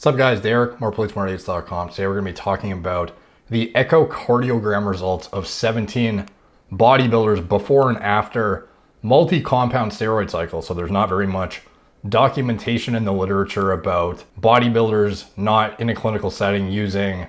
What's up guys, Derek, moreplates.com. Today we're going to be talking about the echocardiogram results of 17 bodybuilders before and after multi-compound steroid cycles. So there's not very much documentation in the literature about bodybuilders not in a clinical setting using,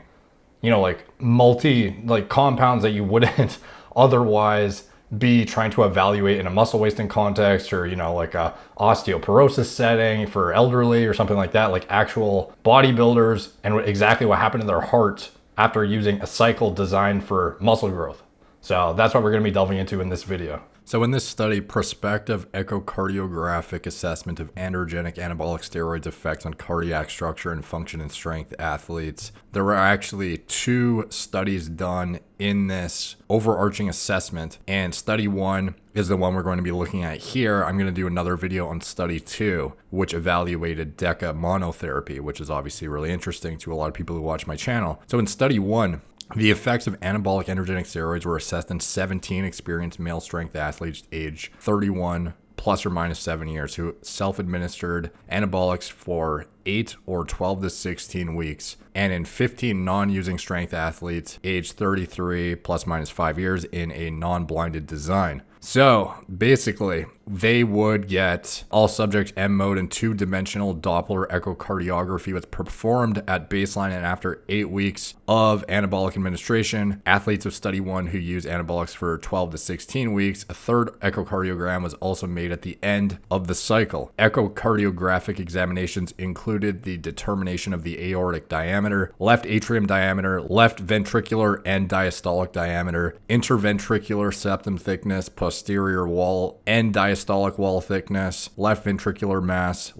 compounds that you wouldn't otherwise be trying to evaluate in a muscle wasting context, or like a osteoporosis setting for elderly or something like that, like actual bodybuilders and exactly what happened to their heart after using a cycle designed for muscle growth. So that's what we're going to be delving into in this video. So in this study, prospective echocardiographic assessment of androgenic-anabolic steroids effects on cardiac structure and function in strength athletes, there were actually 2 studies done in this overarching assessment, and study 1 is the one we're going to be looking at here. I'm going to do another video on study 2, which evaluated DECA monotherapy, which is obviously really interesting to a lot of people who watch my channel. So in study 1, the effects of anabolic androgenic steroids were assessed in 17 experienced male strength athletes aged 31 plus or minus 7 years who self-administered anabolics for 8 or 12 to 16 weeks, and in 15 non-using strength athletes aged 33 plus minus 5 years in a non-blinded design. So basically, they would get all subjects M mode and 2-dimensional Doppler echocardiography was performed at baseline and after 8 weeks of anabolic administration. Athletes of study 1 who use anabolics for 12 to 16 weeks, a third echocardiogram was also made at the end of the cycle. Echocardiographic examinations included the determination of the aortic diameter, left atrium diameter, left ventricular and diastolic diameter, interventricular septum thickness, posterior wall and diastolic wall thickness, left ventricular mass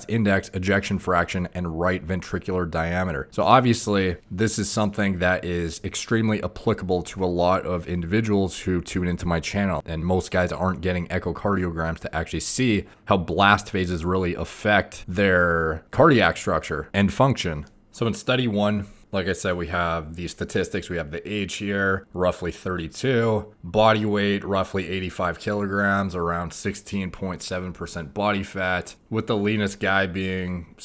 index, ejection fraction, and right ventricular diameter. So obviously, this is something that is extremely applicable to a lot of individuals who tune into my channel. And most guys aren't getting echocardiograms to actually see how blast phases really affect their cardiac structure and function. So in study 1, like I said, we have the statistics. We have the age here, roughly 32, body weight, roughly 85 kilograms, around 16.7% body fat, with the leanest guy being,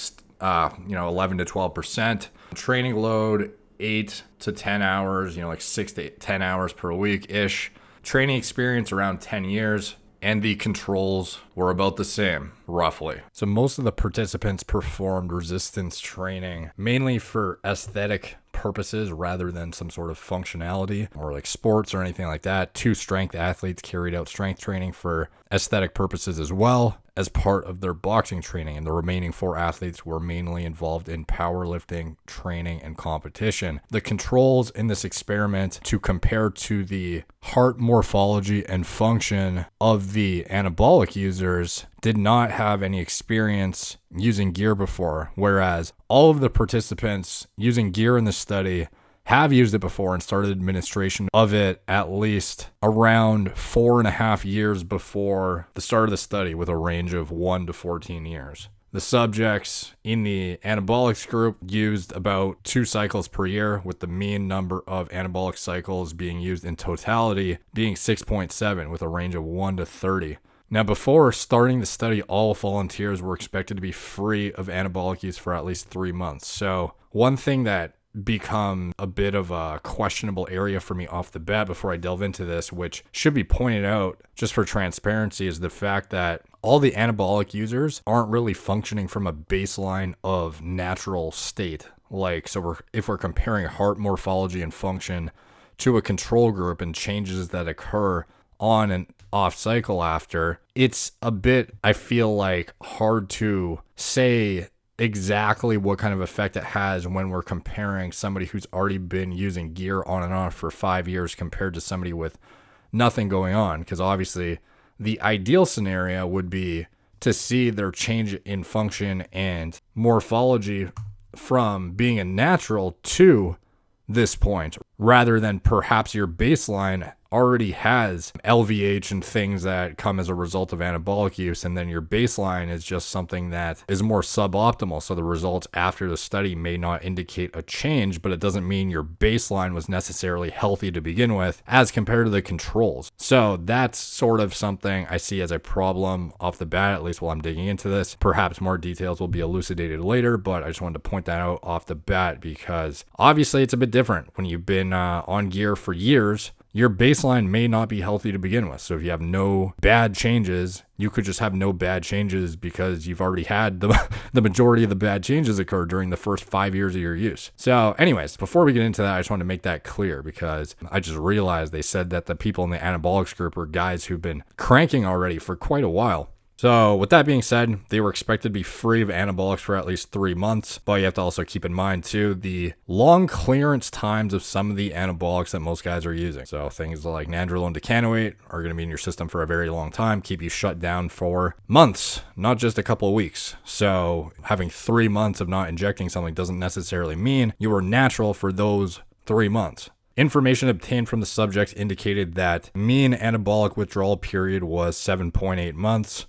11 to 12%. Training load, 8 to 10 hours, like 6 to 10 hours per week-ish. Training experience around 10 years. And the controls were about the same, roughly. So most of the participants performed resistance training, mainly for aesthetic purposes rather than some sort of functionality or like sports or anything like that. 2 strength athletes carried out strength training for aesthetic purposes as well as part of their boxing training, and the remaining 4 athletes were mainly involved in powerlifting, training, and competition. The controls in this experiment to compare to the heart morphology and function of the anabolic users did not have any experience using gear before, whereas all of the participants using gear in this study have used it before and started administration of it at least around 4.5 years before the start of the study, with a range of 1 to 14 years. The subjects in the anabolics group used about 2 cycles per year, with the mean number of anabolic cycles being used in totality being 6.7, with a range of 1 to 30. Now, before starting the study, all volunteers were expected to be free of anabolic use for at least 3 months. So one thing that become a bit of a questionable area for me off the bat before I delve into this, which should be pointed out just for transparency, is the fact that all the anabolic users aren't really functioning from a baseline of natural state. If we're comparing heart morphology and function to a control group and changes that occur on and off cycle after, it's a bit, I feel like, hard to say exactly what kind of effect it has when we're comparing somebody who's already been using gear on and off for 5 years compared to somebody with nothing going on. Because obviously the ideal scenario would be to see their change in function and morphology from being a natural to this point, rather than perhaps your baseline already has LVH and things that come as a result of anabolic use, and then your baseline is just something that is more suboptimal. So the results after the study may not indicate a change, but it doesn't mean your baseline was necessarily healthy to begin with as compared to the controls. So that's sort of something I see as a problem off the bat, at least while I'm digging into this. Perhaps more details will be elucidated later, but I just wanted to point that out off the bat because obviously it's a bit different when you've been on gear for years. Your baseline may not be healthy to begin with. So if you have no bad changes, you could just have no bad changes because you've already had the majority of the bad changes occur during the first 5 years of your use. So anyways, before we get into that, I just want to make that clear because I just realized they said that the people in the anabolics group are guys who've been cranking already for quite a while. So with that being said, they were expected to be free of anabolics for at least 3 months, but you have to also keep in mind too, the long clearance times of some of the anabolics that most guys are using. So things like nandrolone decanoate are going to be in your system for a very long time, keep you shut down for months, not just a couple of weeks. So having 3 months of not injecting something doesn't necessarily mean you were natural for those 3 months. Information obtained from the subjects indicated that mean anabolic withdrawal period was 7.8 months.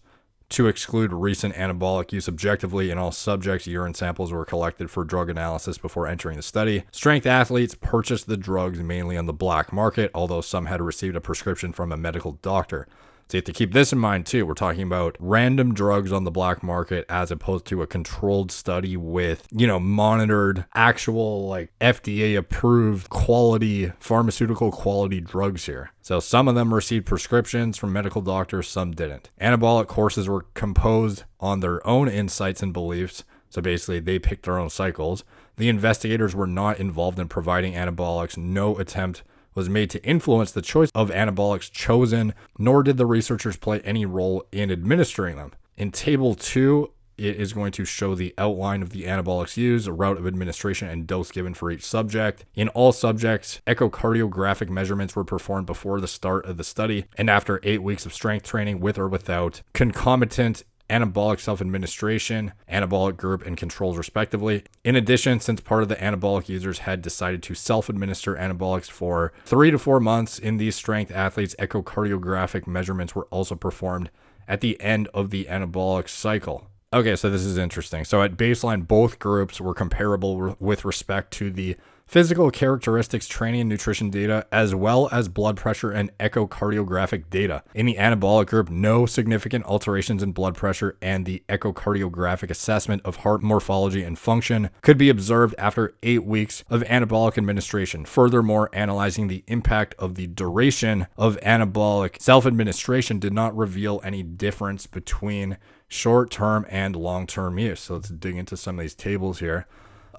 To exclude recent anabolic use objectively in all subjects, urine samples were collected for drug analysis before entering the study. Strength athletes purchased the drugs mainly on the black market, although some had received a prescription from a medical doctor. So you have to keep this in mind too. We're talking about random drugs on the black market as opposed to a controlled study with, monitored actual like FDA approved quality, pharmaceutical quality drugs here. So some of them received prescriptions from medical doctors, some didn't. Anabolic courses were composed on their own insights and beliefs. So basically they picked their own cycles. The investigators were not involved in providing anabolics. No attempt was made to influence the choice of anabolics chosen, nor did the researchers play any role in administering them. In Table 2, it is going to show the outline of the anabolics used, a route of administration, and dose given for each subject. In all subjects, echocardiographic measurements were performed before the start of the study and after 8 weeks of strength training with or without concomitant anabolic self-administration, anabolic group, and controls respectively. In addition, since part of the anabolic users had decided to self-administer anabolics for 3 to 4 months in these strength athletes, echocardiographic measurements were also performed at the end of the anabolic cycle. Okay, so this is interesting. So at baseline, both groups were comparable with respect to the physical characteristics, training, and nutrition data, as well as blood pressure and echocardiographic data. In the anabolic group, no significant alterations in blood pressure and the echocardiographic assessment of heart morphology and function could be observed after 8 weeks of anabolic administration. Furthermore, analyzing the impact of the duration of anabolic self-administration did not reveal any difference between short-term and long-term use. So let's dig into some of these tables here.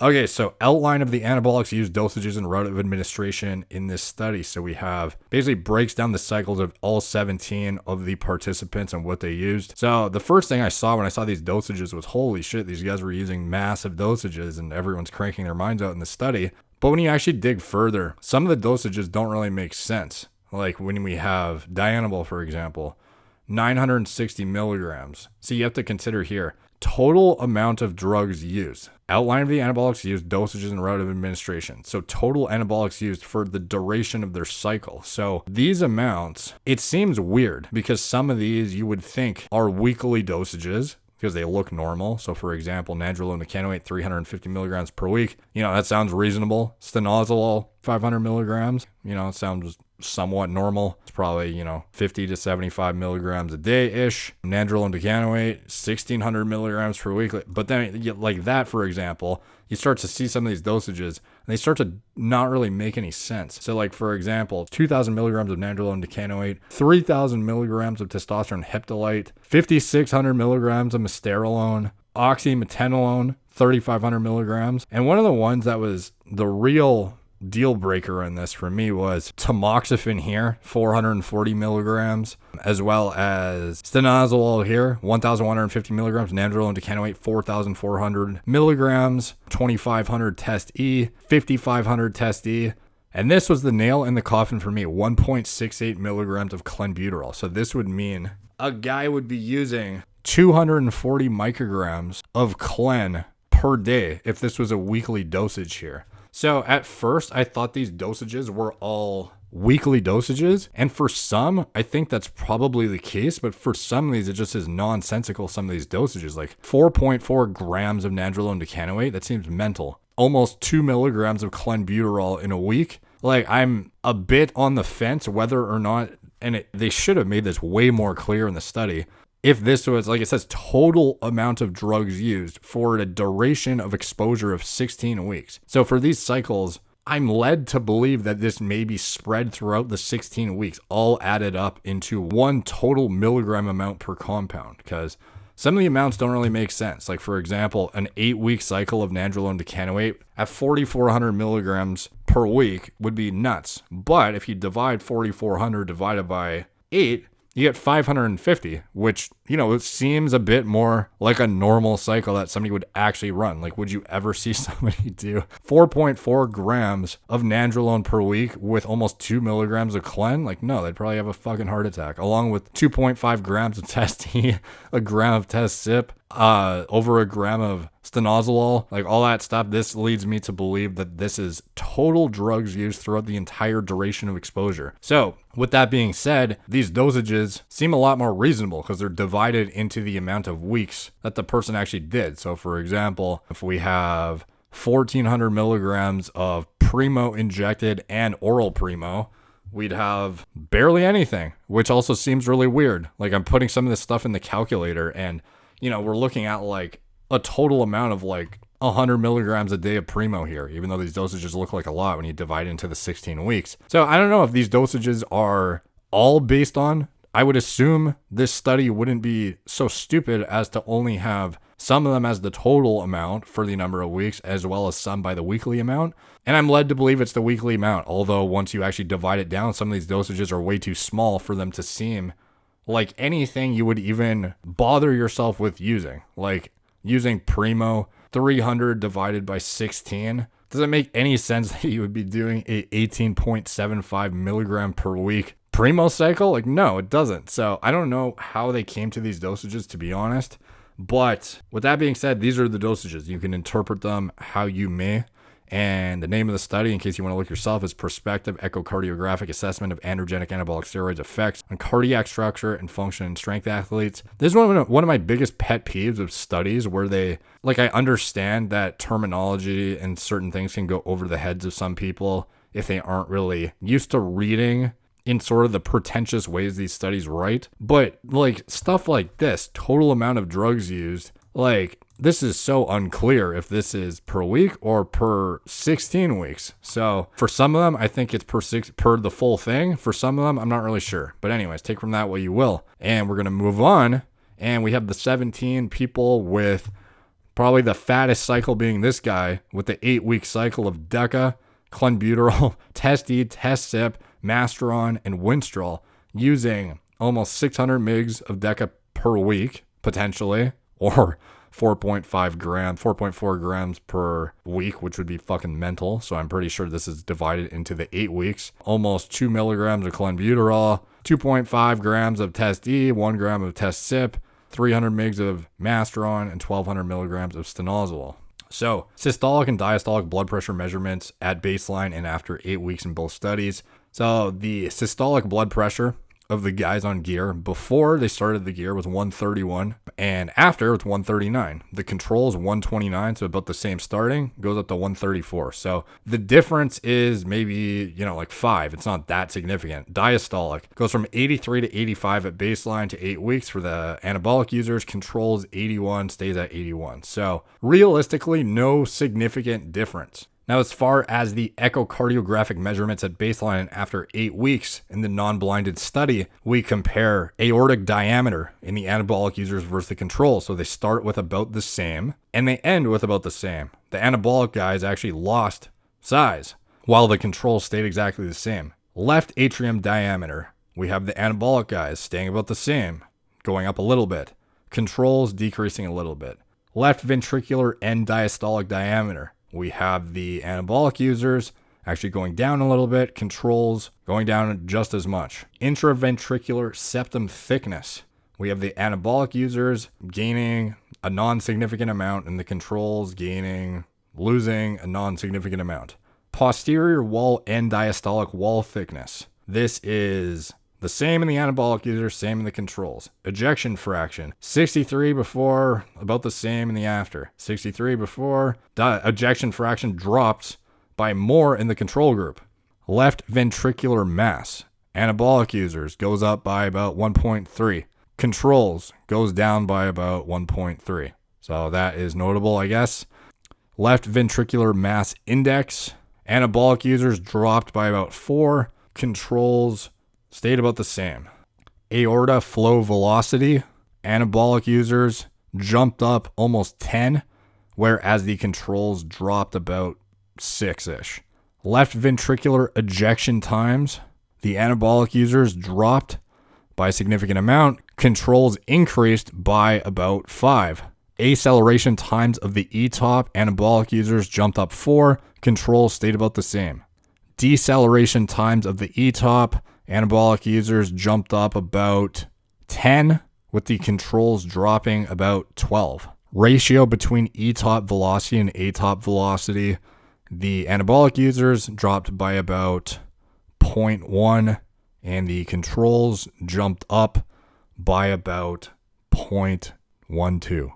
Okay, so outline of the anabolics used, dosages, and route of administration in this study. So we have basically breaks down the cycles of all 17 of the participants and what they used. So the first thing I saw when I saw these dosages was, holy shit, these guys were using massive dosages and everyone's cranking their minds out in the study. But when you actually dig further, some of the dosages don't really make sense. Like when we have Dianabol, for example, 960 milligrams. So you have to consider here, total amount of drugs used. Outline of the anabolics used, dosages, and route of administration. So total anabolics used for the duration of their cycle. So these amounts, it seems weird because some of these you would think are weekly dosages because they look normal. So for example, nandrolone decanoate, 350 milligrams per week. That sounds reasonable. Stanozolol, 500 milligrams. It sounds somewhat normal. It's probably, 50 to 75 milligrams a day-ish. Nandrolone decanoate, 1,600 milligrams per week. But then, like that, for example, you start to see some of these dosages, and they start to not really make any sense. So, like, for example, 2,000 milligrams of nandrolone decanoate, 3,000 milligrams of testosterone heptolite, 5,600 milligrams of mysterolone, oxymetenolone, 3,500 milligrams. And one of the ones that was the real deal breaker in this for me was tamoxifen here, 440 milligrams, as well as stanozolol here, 1,150 milligrams, nandrolone decanoate, 4,400 milligrams, 2,500 test E, 5,500 test E. And this was the nail in the coffin for me, 1.68 milligrams of clenbuterol. So this would mean a guy would be using 240 micrograms of clen per day if this was a weekly dosage here. So at first, I thought these dosages were all weekly dosages. And for some, I think that's probably the case. But for some of these, it just is nonsensical, some of these dosages. Like 4.4 grams of nandrolone decanoate, that seems mental. Almost 2 milligrams of clenbuterol in a week. Like, I'm a bit on the fence whether or not, and they should have made this way more clear in the study, if this was, like it says, total amount of drugs used for a duration of exposure of 16 weeks. So for these cycles, I'm led to believe that this may be spread throughout the 16 weeks, all added up into one total milligram amount per compound, because some of the amounts don't really make sense. Like, for example, an 8-week cycle of nandrolone decanoate at 4,400 milligrams per week would be nuts. But if you divide 4,400 divided by 8, you get 550, which, it seems a bit more like a normal cycle that somebody would actually run. Like, would you ever see somebody do 4.4 grams of nandrolone per week with almost 2 milligrams of clen? Like, no, they'd probably have a fucking heart attack, along with 2.5 grams of test E, a gram of test sip, over a gram of stanozolol, like all that stuff. This leads me to believe that this is total drugs used throughout the entire duration of exposure. So with that being said, these dosages seem a lot more reasonable because they're divided into the amount of weeks that the person actually did. So for example, if we have 1,400 milligrams of Primo injected and oral Primo, we'd have barely anything, which also seems really weird. Like, I'm putting some of this stuff in the calculator and we're looking at like a total amount of like 100 milligrams a day of Primo here, even though these dosages look like a lot when you divide into the 16 weeks. So I don't know if these dosages are all based on, I would assume this study wouldn't be so stupid as to only have some of them as the total amount for the number of weeks, as well as some by the weekly amount. And I'm led to believe it's the weekly amount, although once you actually divide it down, some of these dosages are way too small for them to seem like anything you would even bother yourself with using. Like using Primo 300 divided by 16. Does it make any sense that you would be doing a 18.75 milligram per week Primo cycle? Like, no, it doesn't. So I don't know how they came to these dosages, to be honest. But with that being said, these are the dosages. You can interpret them how you may. And the name of the study, in case you want to look yourself, is Prospective Echocardiographic Assessment of Androgenic-Anabolic Steroids Effects on Cardiac Structure and Function in Strength Athletes. This is one of my biggest pet peeves of studies where they, like, I understand that terminology and certain things can go over the heads of some people if they aren't really used to reading in sort of the pretentious ways these studies write. But, like, stuff like this, total amount of drugs used, like, this is so unclear if this is per week or per 16 weeks. So for some of them, I think it's per the full thing. For some of them, I'm not really sure. But anyways, take from that what you will. And we're going to move on. And we have the 17 people with probably the fattest cycle being this guy with the 8-week cycle of Deca, clenbuterol, test E, test sip, Masteron, and Winstrol, using almost 600 mgs of Deca per week, potentially, or 4.4 grams per week, which would be fucking mental. So I'm pretty sure this is divided into the 8 weeks. Almost 2 milligrams of clenbuterol, 2.5 grams of test E, 1 gram of test sip, 300 mgs of Masteron, and 1,200 milligrams of stanozolol. So systolic and diastolic blood pressure measurements at baseline and after 8 weeks in both studies. So the systolic blood pressure of the guys on gear before they started the gear was 131, and after it's 139. The control is 129, so about the same starting, goes up to 134. So the difference is maybe, like 5. It's not that significant. Diastolic goes from 83 to 85 at baseline to 8 weeks for the anabolic users. Controls 81, stays at 81. So realistically, no significant difference. Now, as far as the echocardiographic measurements at baseline and after 8 weeks in the non-blinded study, we compare aortic diameter in the anabolic users versus the control. So they start with about the same and they end with about the same. The anabolic guys actually lost size while the control stayed exactly the same. Left atrium diameter, we have the anabolic guys staying about the same, going up a little bit. Controls decreasing a little bit. Left ventricular end diastolic diameter, we have the anabolic users actually going down a little bit, controls going down just as much. Intraventricular septum thickness, we have the anabolic users gaining a non-significant amount and the controls losing a non-significant amount. posterior wall and diastolic wall thickness. This is the same in the anabolic users, same in the controls. Ejection fraction, 63 before, about the same in the after. 63 before, ejection fraction drops by more in the control group. Left ventricular mass, anabolic users goes up by about 1.3. Controls goes down by about 1.3. So that is notable, I guess. Left ventricular mass index, anabolic users dropped by about 4. Controls stayed about the same. Aorta flow velocity, anabolic users jumped up almost 10, whereas the controls dropped about 6-ish. Left ventricular ejection times, the anabolic users dropped by a significant amount. Controls increased by about 5. Acceleration times of the ETOP, anabolic users jumped up 4. Controls stayed about the same. Deceleration times of the ETOP, anabolic users jumped up about 10, with the controls dropping about 12. Ratio between ETOP velocity and ATOP velocity, the anabolic users dropped by about 0.1, and the controls jumped up by about 0.12.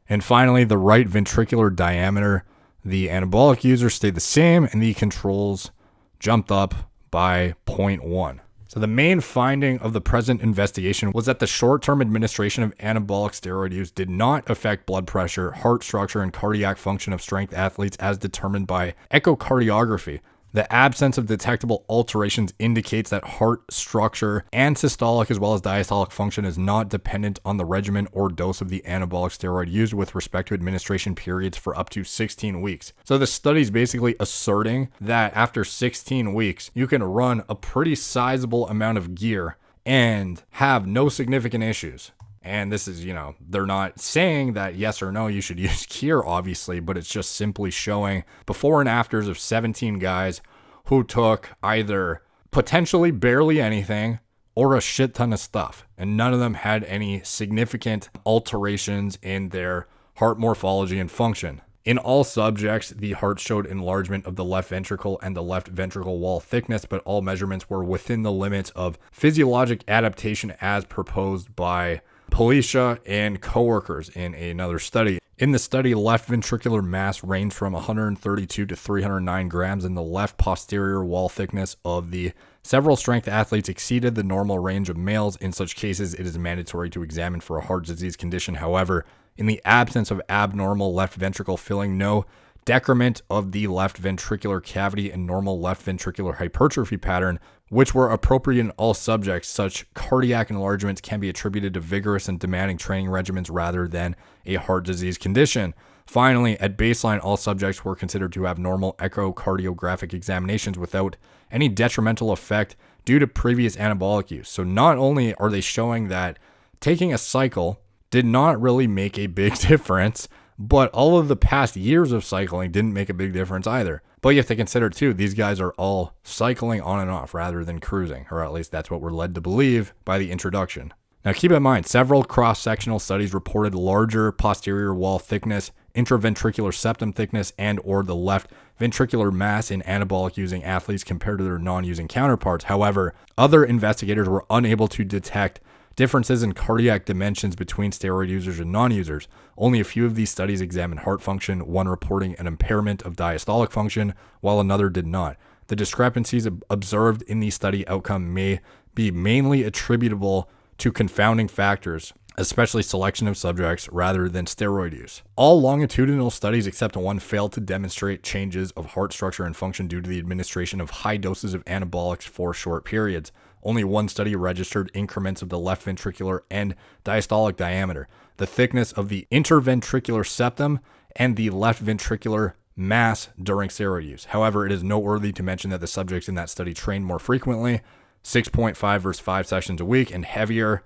And finally, the right ventricular diameter, the anabolic users stayed the same, and the controls jumped up by 0.1. So the main finding of the present investigation was that the short-term administration of anabolic steroid use did not affect blood pressure, heart structure, and cardiac function of strength athletes as determined by echocardiography. The absence of detectable alterations indicates that heart structure and systolic as well as diastolic function is not dependent on the regimen or dose of the anabolic steroid used with respect to administration periods for up to 16 weeks. So the study is basically asserting that after 16 weeks, you can run a pretty sizable amount of gear and have no significant issues. And this is, they're not saying that yes or no, you should use gear, obviously, but it's just simply showing before and afters of 17 guys who took either potentially barely anything or a shit ton of stuff. And none of them had any significant alterations in their heart morphology and function. In all subjects, the heart showed enlargement of the left ventricle and the left ventricle wall thickness, but all measurements were within the limits of physiologic adaptation as proposed by Policia and coworkers in another study. In the study, left ventricular mass ranged from 132 to 309 grams, and the left posterior wall thickness of the several strength athletes exceeded the normal range of males. In such cases, it is mandatory to examine for a heart disease condition. However, in the absence of abnormal left ventricle filling, no decrement of the left ventricular cavity and normal left ventricular hypertrophy pattern, which were appropriate in all subjects, such cardiac enlargements can be attributed to vigorous and demanding training regimens rather than a heart disease condition. Finally, at baseline, all subjects were considered to have normal echocardiographic examinations without any detrimental effect due to previous anabolic use. So not only are they showing that taking a cycle did not really make a big difference, but all of the past years of cycling didn't make a big difference either. But you have to consider too, these guys are all cycling on and off rather than cruising, or at least that's what we're led to believe by the introduction. Now keep in mind, several cross-sectional studies reported larger posterior wall thickness, intraventricular septum thickness, and or the left ventricular mass in anabolic using athletes compared to their non-using counterparts. However, other investigators were unable to detect differences in cardiac dimensions between steroid users and non-users. Only a few of these studies examined heart function, one reporting an impairment of diastolic function, while another did not. The discrepancies observed in the study outcome may be mainly attributable to confounding factors, especially selection of subjects rather than steroid use. All longitudinal studies except one failed to demonstrate changes of heart structure and function due to the administration of high doses of anabolics for short periods. Only one study registered increments of the left ventricular and diastolic diameter, the thickness of the interventricular septum, and the left ventricular mass during steroid use. However, it is noteworthy to mention that the subjects in that study trained more frequently, 6.5 versus 5 sessions a week, and heavier,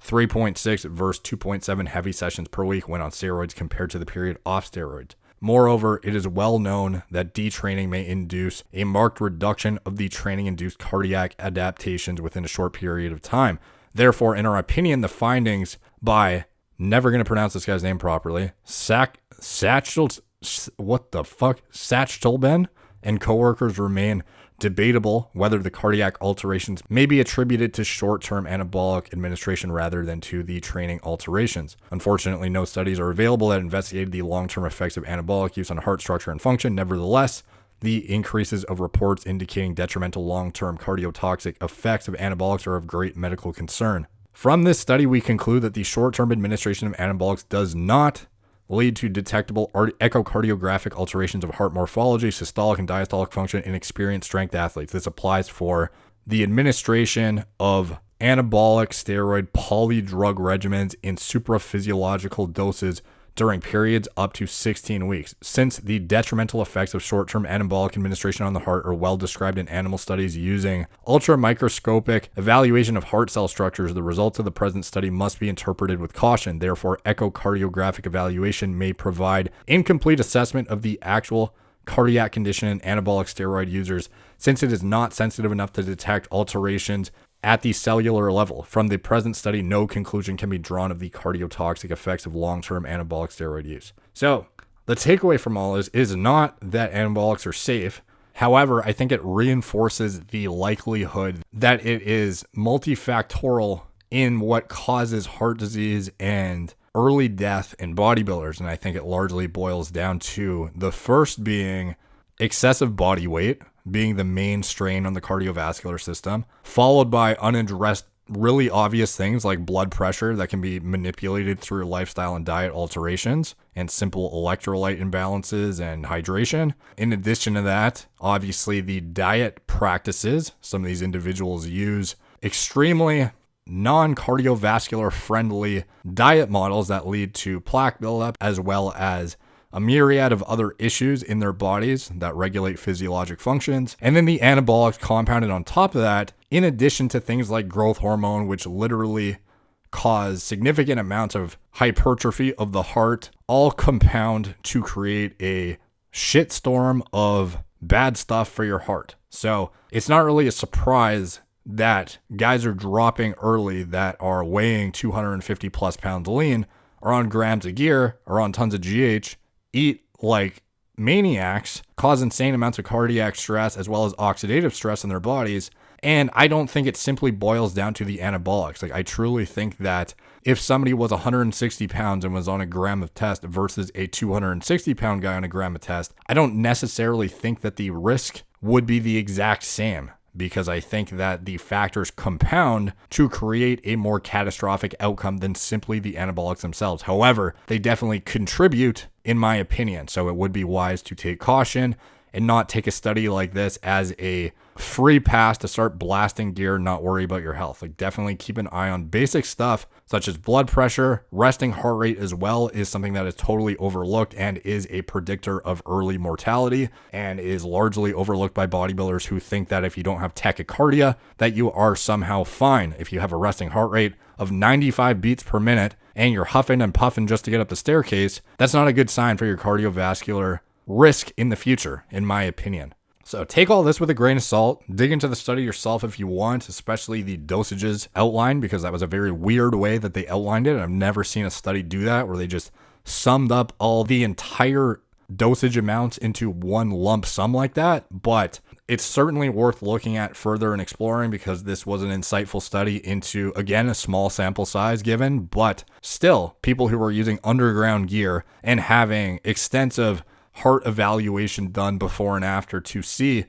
3.6 versus 2.7 heavy sessions per week when on steroids compared to the period off steroids. Moreover, it is well known that detraining may induce a marked reduction of the training-induced cardiac adaptations within a short period of time. Therefore, in our opinion, the findings by, never going to pronounce this guy's name properly, Sachtelben and coworkers remain debatable whether the cardiac alterations may be attributed to short-term anabolic administration rather than to the training alterations. Unfortunately, no studies are available that investigated the long-term effects of anabolic use on heart structure and function. Nevertheless, the increases of reports indicating detrimental long-term cardiotoxic effects of anabolics are of great medical concern. From this study, we conclude that the short-term administration of anabolics does not lead to detectable echocardiographic alterations of heart morphology, systolic and diastolic function in experienced strength athletes. This applies for the administration of anabolic steroid polydrug regimens in supraphysiological doses during periods up to 16 weeks. Since the detrimental effects of short-term anabolic administration on the heart are well described in animal studies using ultramicroscopic evaluation of heart cell structures, the results of the present study must be interpreted with caution. Therefore, echocardiographic evaluation may provide incomplete assessment of the actual cardiac condition in anabolic steroid users, since it is not sensitive enough to detect alterations at the cellular level. From the present study, no conclusion can be drawn of the cardiotoxic effects of long-term anabolic steroid use. So the takeaway from all this is not that anabolics are safe. However, I think it reinforces the likelihood that it is multifactorial in what causes heart disease and early death in bodybuilders. And I think it largely boils down to the first being excessive body weight, being the main strain on the cardiovascular system, followed by unaddressed, really obvious things like blood pressure that can be manipulated through lifestyle and diet alterations and simple electrolyte imbalances and hydration. In addition to that, obviously the diet practices. Some of these individuals use extremely non-cardiovascular friendly diet models that lead to plaque buildup, as well as a myriad of other issues in their bodies that regulate physiologic functions. And then the anabolics compounded on top of that, in addition to things like growth hormone, which literally cause significant amounts of hypertrophy of the heart, all compound to create a shitstorm of bad stuff for your heart. So it's not really a surprise that guys are dropping early that are weighing 250 plus pounds lean, are on grams of gear, are on tons of GH, eat like maniacs, cause insane amounts of cardiac stress as well as oxidative stress in their bodies. And I don't think it simply boils down to the anabolics. Like, I truly think that if somebody was 160 pounds and was on a gram of test versus a 260 pound guy on a gram of test, I don't necessarily think that the risk would be the exact same, because I think that the factors compound to create a more catastrophic outcome than simply the anabolics themselves. However, they definitely contribute, in my opinion. So it would be wise to take caution and not take a study like this as a free pass to start blasting gear and not worry about your health. Like, definitely keep an eye on basic stuff such as blood pressure. Resting heart rate as well is something that is totally overlooked and is a predictor of early mortality, and is largely overlooked by bodybuilders who think that if you don't have tachycardia, that you are somehow fine. If you have a resting heart rate of 95 beats per minute and you're huffing and puffing just to get up the staircase, that's not a good sign for your cardiovascular risk in the future, in my opinion. So take all this with a grain of salt. Dig into the study yourself if you want, especially the dosages outlined, because that was a very weird way that they outlined it. I've never seen a study do that, where they just summed up all the entire dosage amounts into one lump sum like that. But it's certainly worth looking at further and exploring, because this was an insightful study into, again, a small sample size given, but still people who are using underground gear and having extensive heart evaluation done before and after to see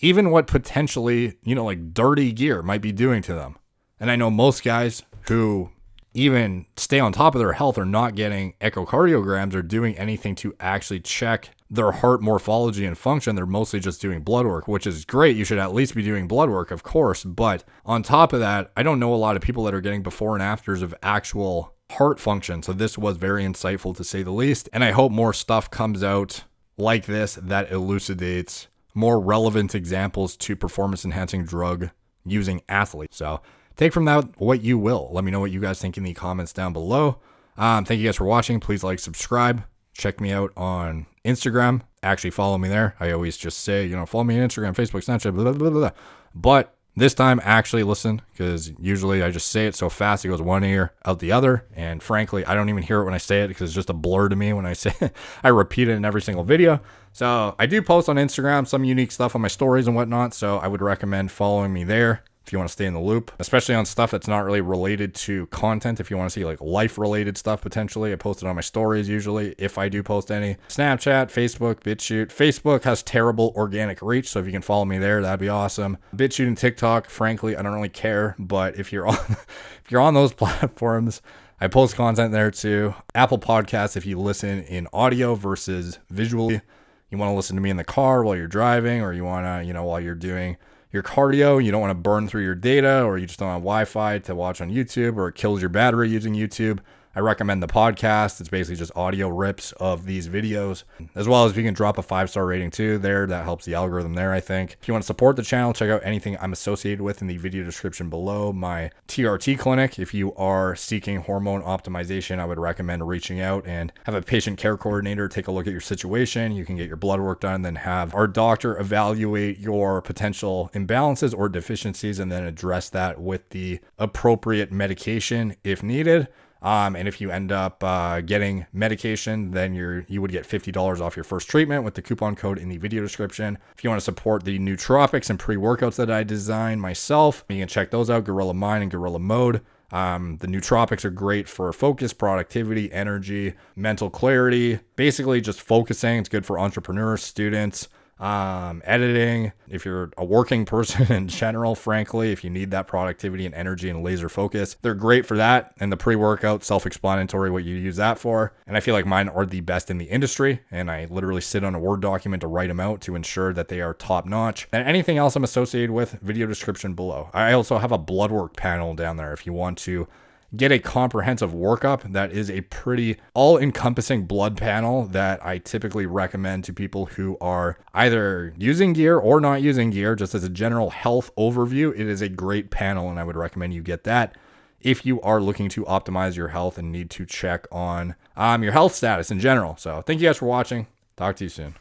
even what potentially, like dirty gear might be doing to them. And I know most guys who even stay on top of their health are not getting echocardiograms or doing anything to actually check their heart morphology and function. They're mostly just doing blood work, which is great. You should at least be doing blood work, of course. But on top of that, I don't know a lot of people that are getting before and afters of actual heart function. So this was very insightful, to say the least. And I hope more stuff comes out like this that elucidates more relevant examples to performance enhancing drug using athletes. So take from that what you will. Let me know what you guys think in the comments down below. Thank you guys for watching. Please like, subscribe. Check me out on Instagram. Actually, follow me there. I always just say, follow me on Instagram, Facebook, Snapchat, blah, blah, blah, blah. But This time, actually listen, because usually I just say it so fast it goes one ear out the other. And frankly, I don't even hear it when I say it because it's just a blur to me when I say it. I repeat it in every single video. So I do post on Instagram some unique stuff on my stories and whatnot. So I would recommend following me there if you want to stay in the loop, especially on stuff that's not really related to content. If you want to see like life related stuff, potentially, I post it on my stories usually, if I do post any. Snapchat, Facebook, BitChute. Facebook has terrible organic reach, so if you can follow me there, that'd be awesome. BitChute and TikTok, frankly, I don't really care, but if you're on if you're on those platforms, I post content there too. Apple Podcasts, if you listen in audio versus visually, you want to listen to me in the car while you're driving, or you want to, while you're doing your cardio, you don't want to burn through your data, or you just don't have Wi-Fi to watch on YouTube, or it kills your battery using YouTube, I recommend the podcast. It's basically just audio rips of these videos, as well as if you can drop a 5-star rating too there. That helps the algorithm there, I think. If you want to support the channel, check out anything I'm associated with in the video description below. My TRT clinic, if you are seeking hormone optimization, I would recommend reaching out and have a patient care coordinator take a look at your situation. You can get your blood work done, then have our doctor evaluate your potential imbalances or deficiencies, and then address that with the appropriate medication if needed. And if you end up getting medication, then you would get $50 off your first treatment with the coupon code in the video description. If you want to support the nootropics and pre-workouts that I design myself, you can check those out, Gorilla Mind and Gorilla Mode. The nootropics are great for focus, productivity, energy, mental clarity, basically just focusing. It's good for entrepreneurs, students, editing, if you're a working person in general, frankly, if you need that productivity and energy and laser focus, they're great for that. And the pre-workout, self-explanatory what you use that for. And I feel like mine are the best in the industry, and I literally sit on a Word document to write them out to ensure that they are top notch. And anything else I'm associated with, video description below. I also have a blood work panel down there if you want to get a comprehensive workup. That is a pretty all-encompassing blood panel that I typically recommend to people who are either using gear or not using gear, just as a general health overview. It is a great panel, and I would recommend you get that if you are looking to optimize your health and need to check on your health status in general. So thank you guys for watching. Talk to you soon.